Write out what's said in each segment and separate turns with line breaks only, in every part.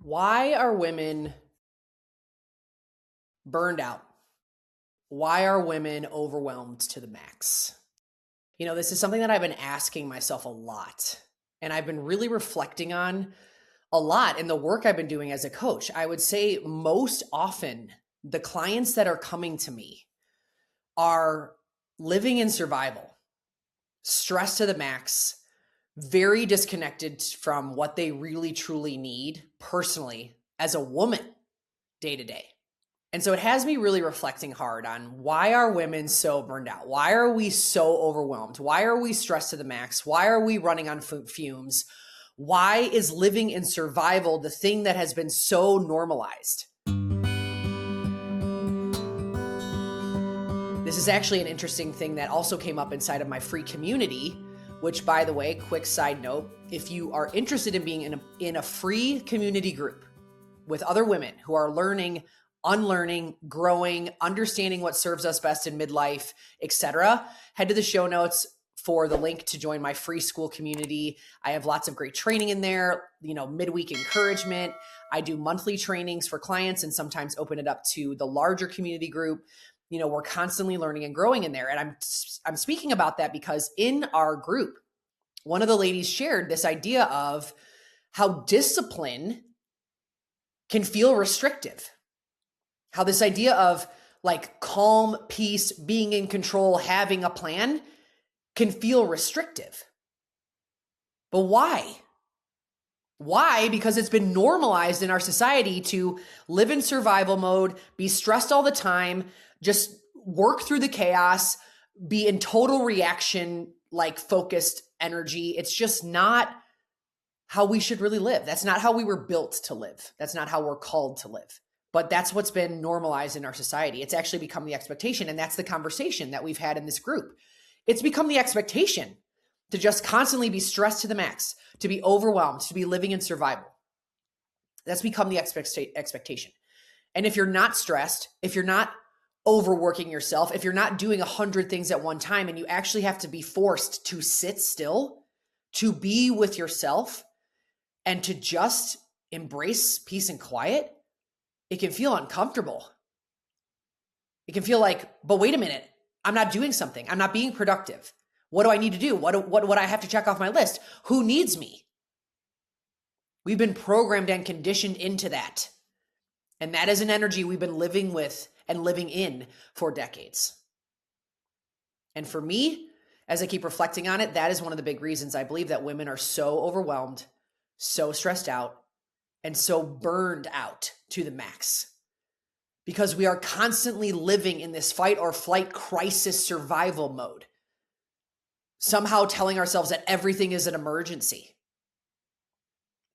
Why are women burned out? Why are women overwhelmed to the max? This is something that I've been asking myself a lot, and I've been really reflecting on a lot in the work I've been doing as a coach. I would say most often the clients that are coming to me are living in survival, stressed to the max, very disconnected from what they really truly need personally as a woman day to day. And so it has me really reflecting hard on why are women so burned out? Why are we so overwhelmed? Why are we stressed to the max? Why are we running on fumes? Why is living in survival the thing that has been so normalized? This is actually an interesting thing that also came up inside of my free community, which, by the way, quick side note, if you are interested in being in a free community group with other women who are learning, unlearning, growing, understanding what serves us best in midlife, etc., head to the show notes for the link to join my free school community. I have lots of great training in there, midweek encouragement. I do monthly trainings for clients and sometimes open it up to the larger community group. We're constantly learning and growing in there. And I'm speaking about that because in our group, one of the ladies shared this idea of how discipline can feel restrictive. How this idea of like calm, peace, being in control, having a plan can feel restrictive. But why? Why? Because it's been normalized in our society to live in survival mode, be stressed all the time, just work through the chaos, be in total reaction, like focused energy. It's just not how we should really live. That's not how we were built to live. That's not how we're called to live. But that's what's been normalized in our society. It's actually become the expectation. And that's the conversation that we've had in this group. It's become the expectation to just constantly be stressed to the max, to be overwhelmed, to be living in survival. That's become the expectation. And if you're not stressed, if you're not overworking yourself, if you're not doing 100 things at one time and you actually have to be forced to sit still, to be with yourself and to just embrace peace and quiet, it can feel uncomfortable. It can feel like, but wait a minute, I'm not doing something. I'm not being productive. What do I need to do? What do I have to check off my list? Who needs me? We've been programmed and conditioned into that. And that is an energy we've been living with and living in for decades. And for me, as I keep reflecting on it, that is one of the big reasons I believe that women are so overwhelmed, so stressed out, and so burned out to the max. Because we are constantly living in this fight or flight crisis survival mode. Somehow telling ourselves that everything is an emergency.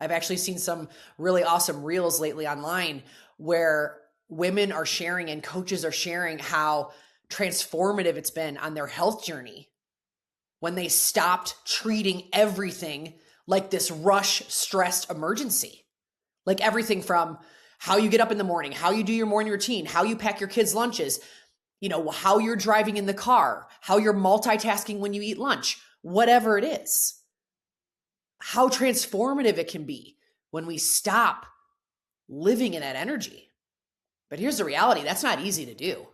I've actually seen some really awesome reels lately online where women are sharing and coaches are sharing how transformative it's been on their health journey when they stopped treating everything like this rush, stressed emergency. Like everything from how you get up in the morning, how you do your morning routine, how you pack your kids' lunches, how you're driving in the car, how you're multitasking when you eat lunch, whatever it is. How transformative it can be when we stop living in that energy. But here's the reality, that's not easy to do.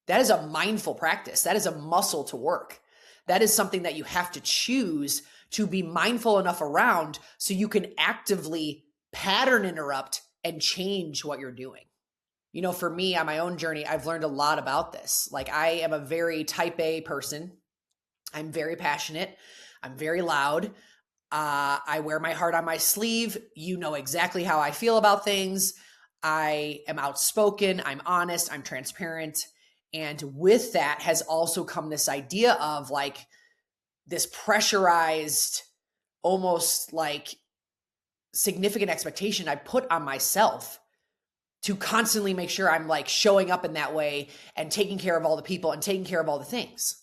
That is a mindful practice. That is a muscle to work. That is something that you have to choose to be mindful enough around so you can actively pattern interrupt and change what you're doing. For me, on my own journey, I've learned a lot about this. Like I am a very type A person. I'm very passionate. I'm very loud. I wear my heart on my sleeve. You know exactly how I feel about things. I am outspoken. I'm honest. I'm transparent. And with that has also come this idea of like this pressurized, almost like significant expectation I put on myself to constantly make sure I'm like showing up in that way and taking care of all the people and taking care of all the things.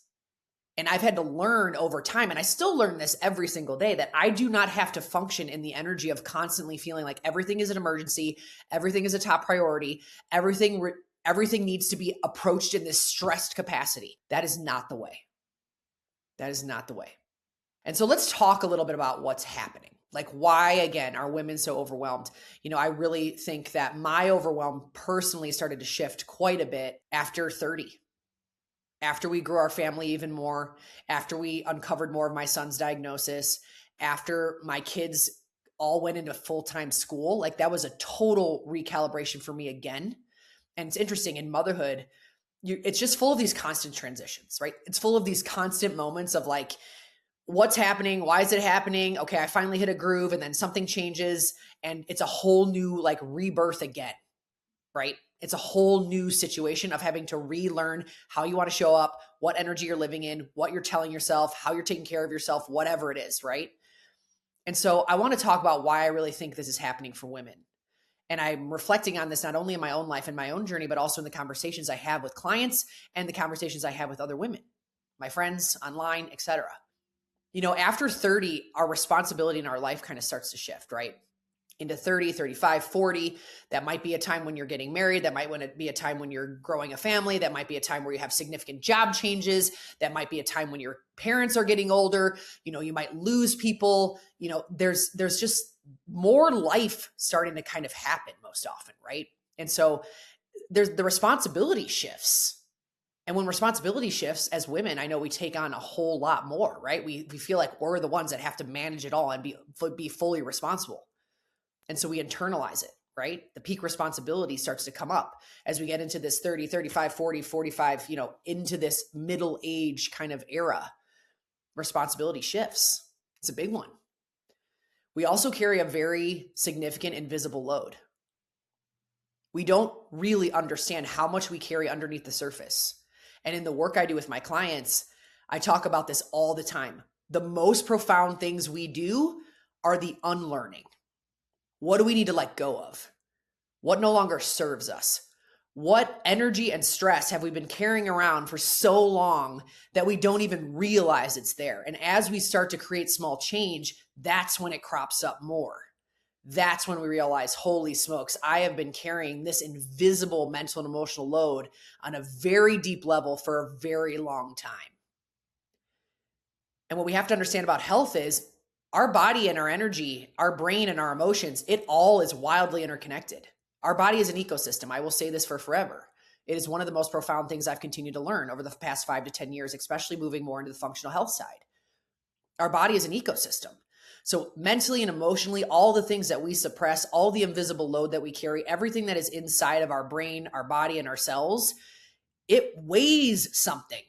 And I've had to learn over time, and I still learn this every single day, that I do not have to function in the energy of constantly feeling like everything is an emergency, everything is a top priority, everything needs to be approached in this stressed capacity. That is not the way. That is not the way. And so let's talk a little bit about what's happening. Like, why, again, are women so overwhelmed? I really think that my overwhelm personally started to shift quite a bit after 30, after we grew our family even more, after we uncovered more of my son's diagnosis, after my kids all went into full-time school. Like, that was a total recalibration for me again. And it's interesting, in motherhood, it's just full of these constant transitions, right? It's full of these constant moments of like, what's happening? Why is it happening? Okay, I finally hit a groove, and then something changes, and it's a whole new like rebirth again, right? It's a whole new situation of having to relearn how you want to show up, what energy you're living in, what you're telling yourself, how you're taking care of yourself, whatever it is, right? And so I want to talk about why I really think this is happening for women. And I'm reflecting on this not only in my own life and my own journey, but also in the conversations I have with clients and the conversations I have with other women, my friends, online, etc. After 30, our responsibility in our life kind of starts to shift, right? Into 30, 35, 40. That might be a time when you're getting married. That might be a time when you're growing a family. That might be a time where you have significant job changes. That might be a time when your parents are getting older. You might lose people. There's just more life starting to kind of happen most often, right? And so there's the responsibility shifts. And when responsibility shifts as women, I know we take on a whole lot more, right? We feel like we're the ones that have to manage it all and be fully responsible. And so we internalize it, right? The peak responsibility starts to come up as we get into this 30, 35, 40, 45, into this middle age kind of era. Responsibility shifts. It's a big one. We also carry a very significant invisible load. We don't really understand how much we carry underneath the surface. And in the work I do with my clients, I talk about this all the time. The most profound things we do are the unlearning. What do we need to let go of? What no longer serves us? What energy and stress have we been carrying around for so long that we don't even realize it's there? And as we start to create small change, that's when it crops up more. That's when we realize, holy smokes, I have been carrying this invisible mental and emotional load on a very deep level for a very long time. And what we have to understand about health is our body and our energy, our brain and our emotions, it all is wildly interconnected. Our body is an ecosystem. I will say this for forever. It is one of the most profound things I've continued to learn over the past 5 to 10 years, especially moving more into the functional health side. Our body is an ecosystem. So mentally and emotionally, all the things that we suppress, all the invisible load that we carry, everything that is inside of our brain, our body, and our cells, it weighs something.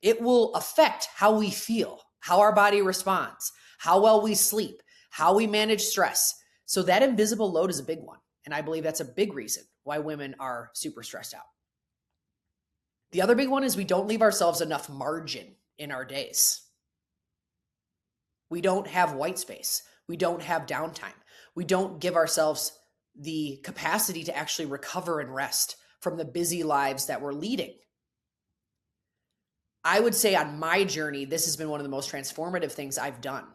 It will affect how we feel, how our body responds, how well we sleep, how we manage stress. So that invisible load is a big one. And I believe that's a big reason why women are super stressed out. The other big one is we don't leave ourselves enough margin in our days. We don't have white space. We don't have downtime. We don't give ourselves the capacity to actually recover and rest from the busy lives that we're leading. I would say on my journey, this has been one of the most transformative things I've done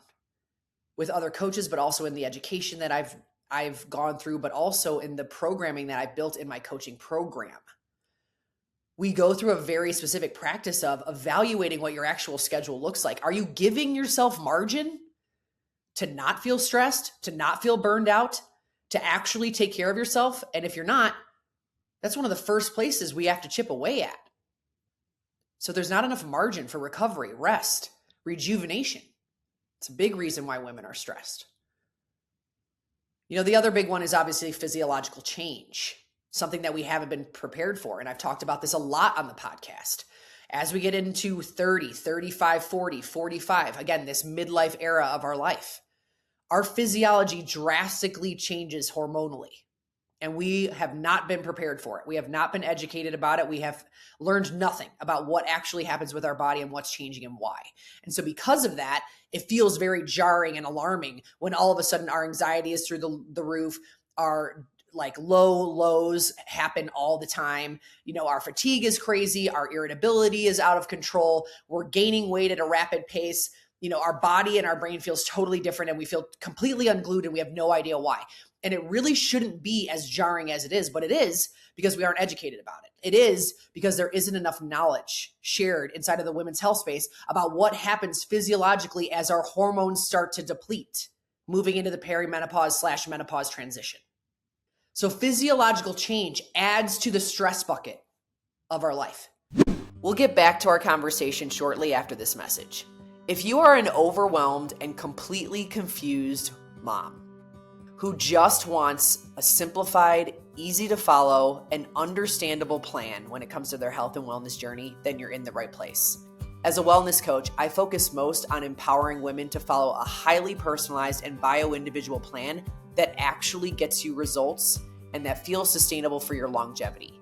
with other coaches, but also in the education that I've gone through, but also in the programming that I've built in my coaching program. We go through a very specific practice of evaluating what your actual schedule looks like. Are you giving yourself margin to not feel stressed, to not feel burned out, to actually take care of yourself? And if you're not, that's one of the first places we have to chip away at. So there's not enough margin for recovery, rest, rejuvenation. It's a big reason why women are stressed. The other big one is obviously physiological change, something that we haven't been prepared for. And I've talked about this a lot on the podcast. As we get into 30, 35, 40, 45, again, this midlife era of our life, our physiology drastically changes hormonally. And we have not been prepared for it. We have not been educated about it. We have learned nothing about what actually happens with our body and what's changing and why. And so because of that, it feels very jarring and alarming when all of a sudden our anxiety is through the roof, our like low lows happen all the time. Our fatigue is crazy. Our irritability is out of control. We're gaining weight at a rapid pace. Our body and our brain feels totally different and we feel completely unglued and we have no idea why. And it really shouldn't be as jarring as it is, but it is because we aren't educated about it. It is because there isn't enough knowledge shared inside of the women's health space about what happens physiologically as our hormones start to deplete. moving into the perimenopause/menopause transition. So physiological change adds to the stress bucket of our life. We'll get back to our conversation shortly after this message. If you are an overwhelmed and completely confused mom who just wants a simplified, easy to follow, and understandable plan when it comes to their health and wellness journey, then you're in the right place. As a wellness coach, I focus most on empowering women to follow a highly personalized and bio-individual plan that actually gets you results and that feels sustainable for your longevity.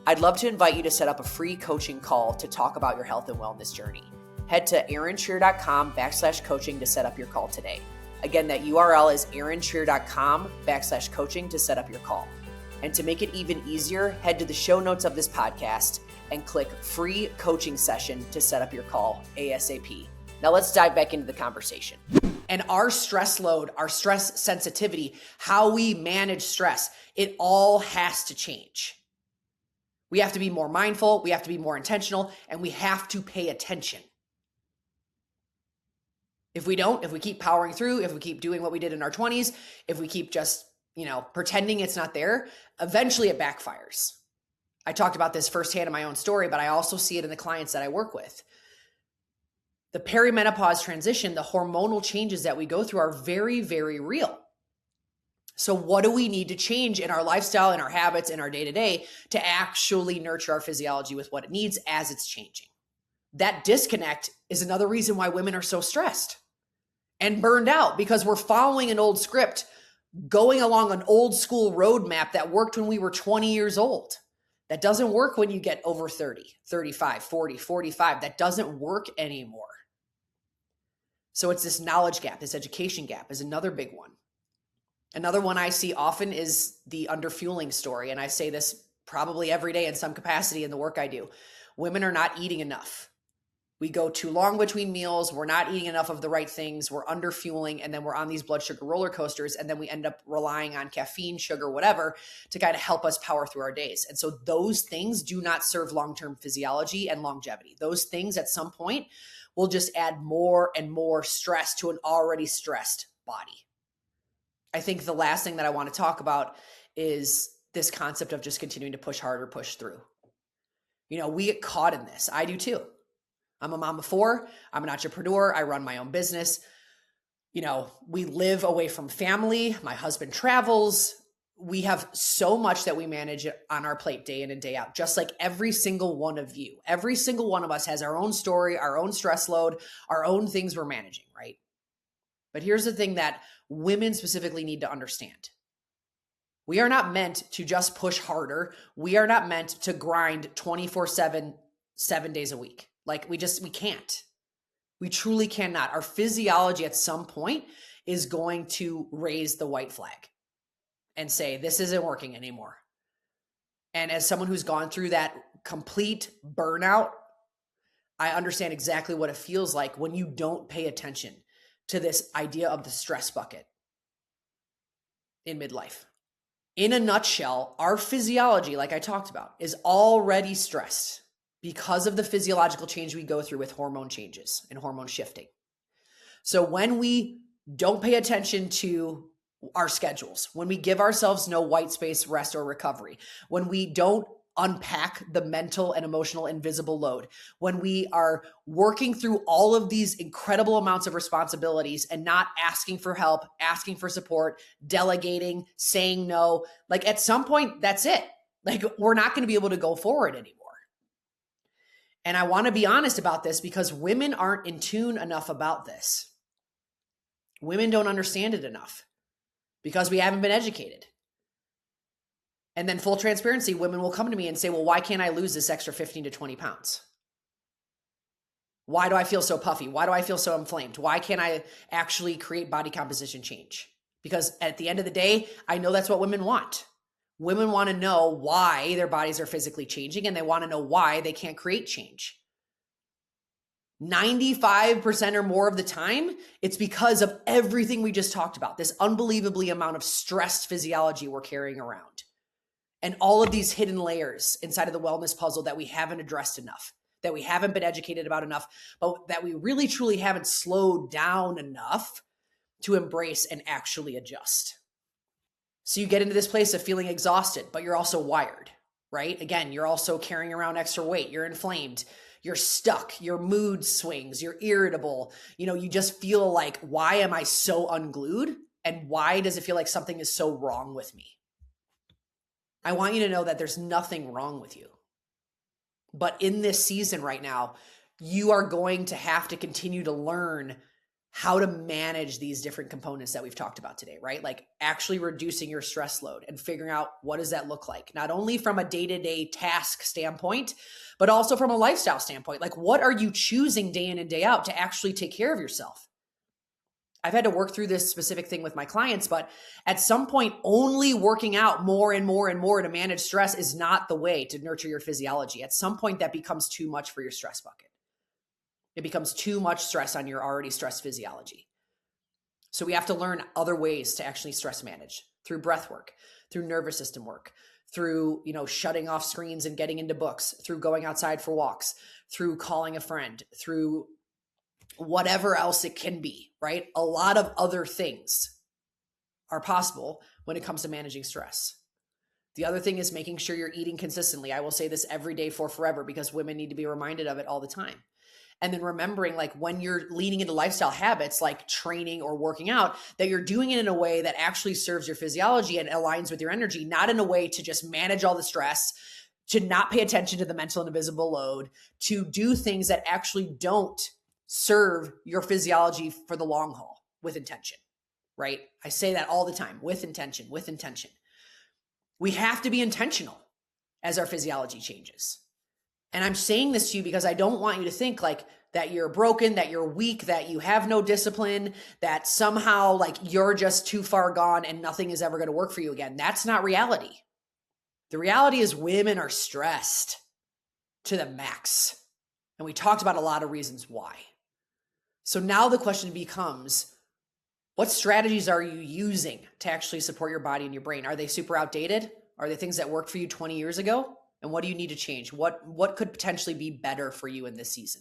I'd love to invite you to set up a free coaching call to talk about your health and wellness journey. Head to erinshreer.com/coaching to set up your call today. Again, that URL is erinshreer.com/coaching to set up your call. And to make it even easier, head to the show notes of this podcast and click free coaching session to set up your call ASAP. Now let's dive back into the conversation. And our stress load, our stress sensitivity, how we manage stress, it all has to change. We have to be more mindful, we have to be more intentional, and we have to pay attention. If we don't, if we keep powering through, if we keep doing what we did in our 20s, if we keep just, pretending it's not there, eventually it backfires. I talked about this firsthand in my own story, but I also see it in the clients that I work with. The perimenopause transition, the hormonal changes that we go through are very, very real. So what do we need to change in our lifestyle, in our habits, in our day-to-day to actually nurture our physiology with what it needs as it's changing? That disconnect is another reason why women are so stressed and burned out, because we're following an old script, going along an old school roadmap that worked when we were 20 years old. That doesn't work when you get over 30, 35, 40, 45. That doesn't work anymore. So it's this knowledge gap, this education gap is another big one. Another one I see often is the underfueling story. And I say this probably every day in some capacity in the work I do. Women are not eating enough. We go too long between meals. We're not eating enough of the right things. We're underfueling, and then we're on these blood sugar roller coasters. And then we end up relying on caffeine, sugar, whatever, to kind of help us power through our days. And so those things do not serve long-term physiology and longevity. Those things at some point will just add more and more stress to an already stressed body. I think the last thing that I want to talk about is this concept of just continuing to push harder, push through. We get caught in this. I do too. I'm a mom of 4. I'm an entrepreneur. I run my own business. We live away from family. My husband travels. We have so much that we manage on our plate day in and day out, just like every single one of you. Every single one of us has our own story, our own stress load, our own things we're managing, right? But here's the thing that women specifically need to understand. We are not meant to just push harder. We are not meant to grind 24/7, 7 days a week. We can't. We truly cannot. Our physiology at some point is going to raise the white flag and say, this isn't working anymore. And as someone who's gone through that complete burnout, I understand exactly what it feels like when you don't pay attention to this idea of the stress bucket in midlife. In a nutshell, our physiology, like I talked about, is already stressed because of the physiological change we go through with hormone changes and hormone shifting. So when we don't pay attention to our schedules, when we give ourselves no white space, rest, or recovery, when we don't unpack the mental and emotional invisible load, when we are working through all of these incredible amounts of responsibilities and not asking for help, asking for support, delegating, saying no, at some point, that's it. We're not going to be able to go forward anymore. And I want to be honest about this because women aren't in tune enough about this. Women don't understand it enough because we haven't been educated. And then full transparency, women will come to me and say, well, why can't I lose this extra 15 to 20 pounds? Why do I feel so puffy? Why do I feel so inflamed? Why can't I actually create body composition change? Because at the end of the day, I know that's what women want. Women want to know why their bodies are physically changing, and they want to know why they can't create change. 95% or more of the time, it's because of everything we just talked about, this unbelievably amount of stressed physiology we're carrying around. And all of these hidden layers inside of the wellness puzzle that we haven't addressed enough, that we haven't been educated about enough, but that we really truly haven't slowed down enough to embrace and actually adjust. So you get into this place of feeling exhausted, but you're also wired, right? Again, you're also carrying around extra weight. You're inflamed. You're stuck. Your mood swings. You're irritable. You just feel like, why am I so unglued? And why does it feel like something is so wrong with me? I want you to know that there's nothing wrong with you. But in this season right now, you are going to have to continue to learn how to manage these different components that we've talked about today, right? Like actually reducing your stress load and figuring out what does that look like, not only from a day-to-day task standpoint, but also from a lifestyle standpoint. Like, what are you choosing day in and day out to actually take care of yourself? I've had to work through this specific thing with my clients, but at some point, only working out more and more and more to manage stress is not the way to nurture your physiology. At some point, that becomes too much for your stress bucket. It becomes too much stress on your already stressed physiology. So we have to learn other ways to actually stress manage through breath work, through nervous system work, through, shutting off screens and getting into books, through going outside for walks, through calling a friend, through whatever else it can be, right? A lot of other things are possible when it comes to managing stress. The other thing is making sure you're eating consistently. I will say this every day for forever because women need to be reminded of it all the time. And then remembering, like, when you're leaning into lifestyle habits like training or working out, that you're doing it in a way that actually serves your physiology and aligns with your energy, not in a way to just manage all the stress, to not pay attention to the mental and invisible load, to do things that actually don't serve your physiology for the long haul with intention, right? I say that all the time, with intention, with intention. We have to be intentional as our physiology changes. And I'm saying this to you because I don't want you to think like that you're broken, that you're weak, that you have no discipline, that somehow like you're just too far gone and nothing is ever going to work for you again. That's not reality. The reality is women are stressed to the max. And we talked about a lot of reasons why. So now the question becomes, what strategies are you using to actually support your body and your brain? Are they super outdated? Are they things that worked for you 20 years ago? And what do you need to change? What could potentially be better for you in this season?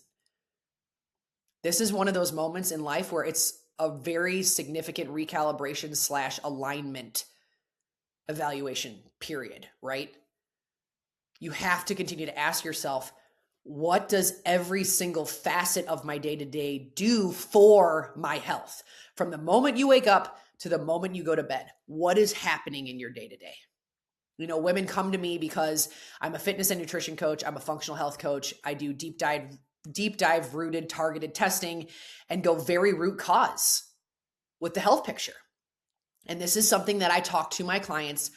This is one of those moments in life where it's a very significant recalibration / alignment evaluation period, right? You have to continue to ask yourself, what does every single facet of my day-to-day do for my health? From the moment you wake up to the moment you go to bed, what is happening in your day-to-day? Women come to me because I'm a fitness and nutrition coach. I'm a functional health coach. I do deep dive rooted, targeted testing and go very root cause with the health picture. And this is something that I talk to my clients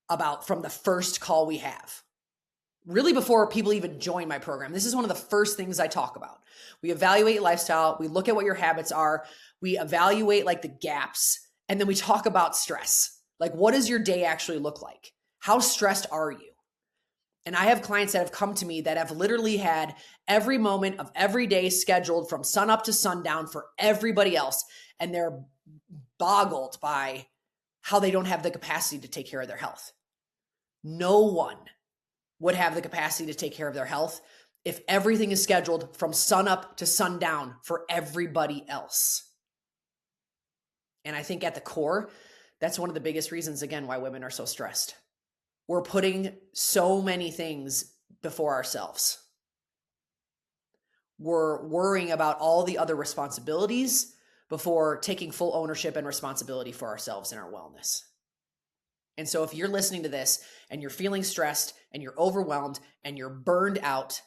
about from the first call we have. Really before people even join my program. This is one of the first things I talk about. We evaluate lifestyle. We look at what your habits are. We evaluate like the gaps. And then we talk about stress. Like, what does your day actually look like? How stressed are you? And I have clients that have come to me that have literally had every moment of every day scheduled from sun up to sundown for everybody else. And they're boggled by how they don't have the capacity to take care of their health. No one would have the capacity to take care of their health if everything is scheduled from sun up to sundown for everybody else. And I think at the core, that's one of the biggest reasons, again, why women are so stressed. We're putting so many things before ourselves. We're worrying about all the other responsibilities before taking full ownership and responsibility for ourselves and our wellness. And so if you're listening to this and you're feeling stressed and you're overwhelmed and you're burned out,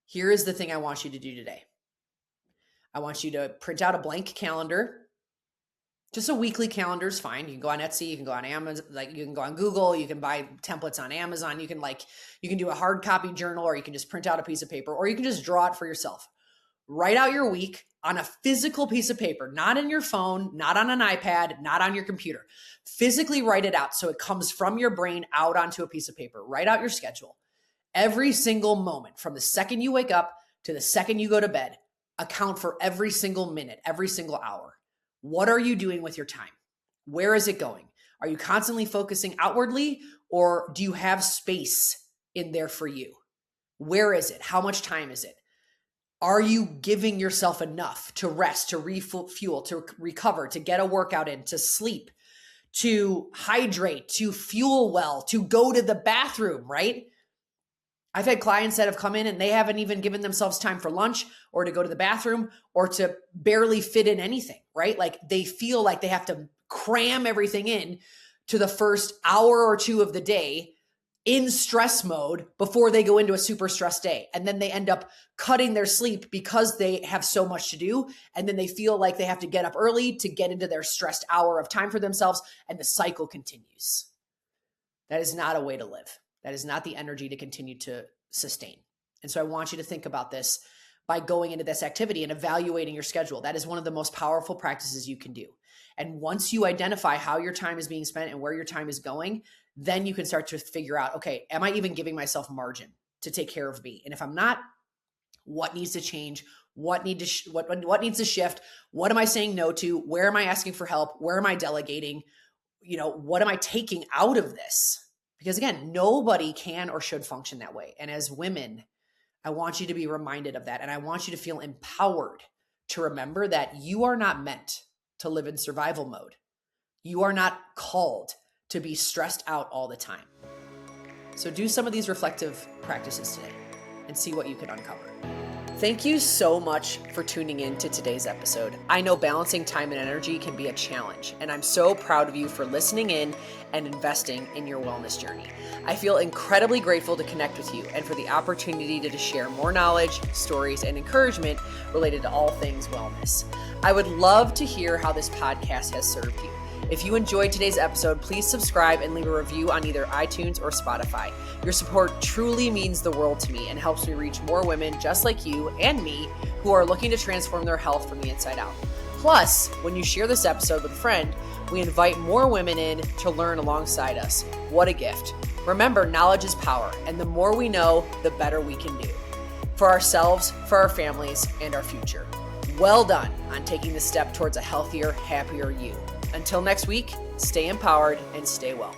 here is the thing I want you to do today. I want you to print out a blank calendar. Just a weekly calendar is fine. You can go on Etsy, you can go on Amazon, like you can go on Google, you can buy templates on Amazon, you can do a hard copy journal, or you can just print out a piece of paper, or you can just draw it for yourself. Write out your week on a physical piece of paper, not in your phone, not on an iPad, not on your computer. Physically write it out so it comes from your brain out onto a piece of paper. Write out your schedule. Every single moment from the second you wake up to the second you go to bed, account for every single minute, every single hour. What are you doing with your time? Where is it going? Are you constantly focusing outwardly, or do you have space in there for you? Where is it? How much time is it? Are you giving yourself enough to rest, to refuel, to recover, to get a workout in, to sleep, to hydrate, to fuel well, to go to the bathroom, right? I've had clients that have come in and they haven't even given themselves time for lunch or to go to the bathroom or to barely fit in anything, right? Like they feel like they have to cram everything in to the first hour or two of the day in stress mode before they go into a super stressed day. And then they end up cutting their sleep because they have so much to do. And then they feel like they have to get up early to get into their stressed hour of time for themselves. And the cycle continues. That is not a way to live. That is not the energy to continue to sustain. And so I want you to think about this by going into this activity and evaluating your schedule. That is one of the most powerful practices you can do. And once you identify how your time is being spent and where your time is going, then you can start to figure out, okay, am I even giving myself margin to take care of me? And if I'm not, what needs to change? What needs to shift? What am I saying no to? Where am I asking for help? Where am I delegating? What am I taking out of this? Because again, nobody can or should function that way. And as women, I want you to be reminded of that. And I want you to feel empowered to remember that you are not meant to live in survival mode. You are not called to be stressed out all the time. So do some of these reflective practices today and see what you can uncover. Thank you so much for tuning in to today's episode. I know balancing time and energy can be a challenge, and I'm so proud of you for listening in and investing in your wellness journey. I feel incredibly grateful to connect with you and for the opportunity to share more knowledge, stories, and encouragement related to all things wellness. I would love to hear how this podcast has served you. If you enjoyed today's episode, please subscribe and leave a review on either iTunes or Spotify. Your support truly means the world to me and helps me reach more women just like you and me who are looking to transform their health from the inside out. Plus, when you share this episode with a friend, we invite more women in to learn alongside us. What a gift. Remember, knowledge is power, and the more we know, the better we can do. For ourselves, for our families, and our future. Well done on taking the step towards a healthier, happier you. Until next week, stay empowered and stay well.